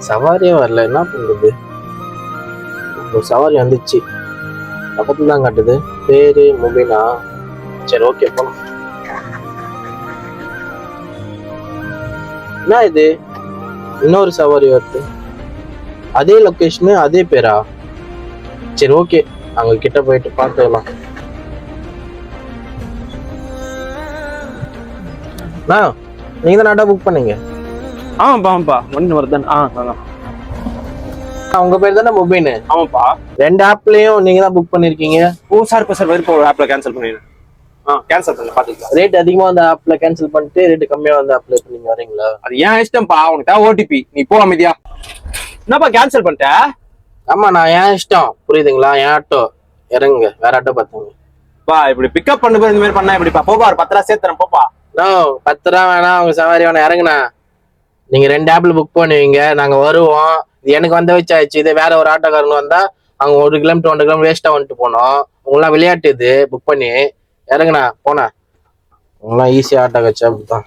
சவாரியே வரல, என்ன பண்றது? ஒரு சவாரி வந்துச்சு, பக்கத்துல தான் காட்டுது. பேரு முபினா. சரி, ஓகே போலாம். என்ன இது, இன்னொரு சவாரி வருது. அதே லொகேஷனு, அதே பேரா? சரி, ஓகே, அங்க கிட்ட போயிட்டு பார்த்துக்கலாம். நீங்க தான் ஆட்டோ புக் பண்ணீங்க? ஆமாப்பா ஒன்னு வருதான். உங்க பேர் தானே மொபைல்? ஆமாப்பா. 2 ஆப்லயும் நீங்க தான் புக் பண்ணிருக்கீங்க. ஓ சார், இப்ப சார் வெறும் ஆப்ல கேன்சல் பண்ணிடுறேன். கேன்சல் பண்ணல, பாத்துக்கலாம். ரேட் அதிகமா வந்த ஆப்ல கேன்சல் பண்ணிட்டு ரேட் கம்மியா வந்த ஆப்ல இப்ப நீங்க வரீங்களா? அது ஏன் இஷ்டம்ப்பா, உனக்கு தான் ஓடிபி, நீ போ அமைதியா. என்னப்பா கேன்சல் பண்ணிட்ட? ஆமா, நான் என் இஷ்டம், புரியுதுங்களா? என் ஆட்டோ, இறங்குங்க, வேற ஆட்டோ பார்த்துங்க. பா இப்படி பிக்கப் பண்ணு இந்த மாதிரி பண்ணா எப்படிப்பா? போப்பா, ஒரு 10 ரூபா சேர்த்துறேன், போப்பா. 10 ரூபா வேணாம், அவங்க சவாரி வேணாம், இறங்குண்ணா. நீங்க 2 ஆப்ல புக் பண்ணுவீங்க, நாங்க வருவோம். எனக்கு வந்த வச்சாச்சு. இதே வேற ஒரு ஆட்டோக்காரங்க வந்தா அவங்க 1 கிலோமீட்டர் 1 கிலோமீட்டர் வேஸ்டா வந்துட்டு போனோம். உங்களாம் விளையாட்டு இது புக் பண்ணி. இறங்குண்ணா, போனா உங்களாம் ஈஸியா ஆட்டோ கட்சா அப்படித்தான்.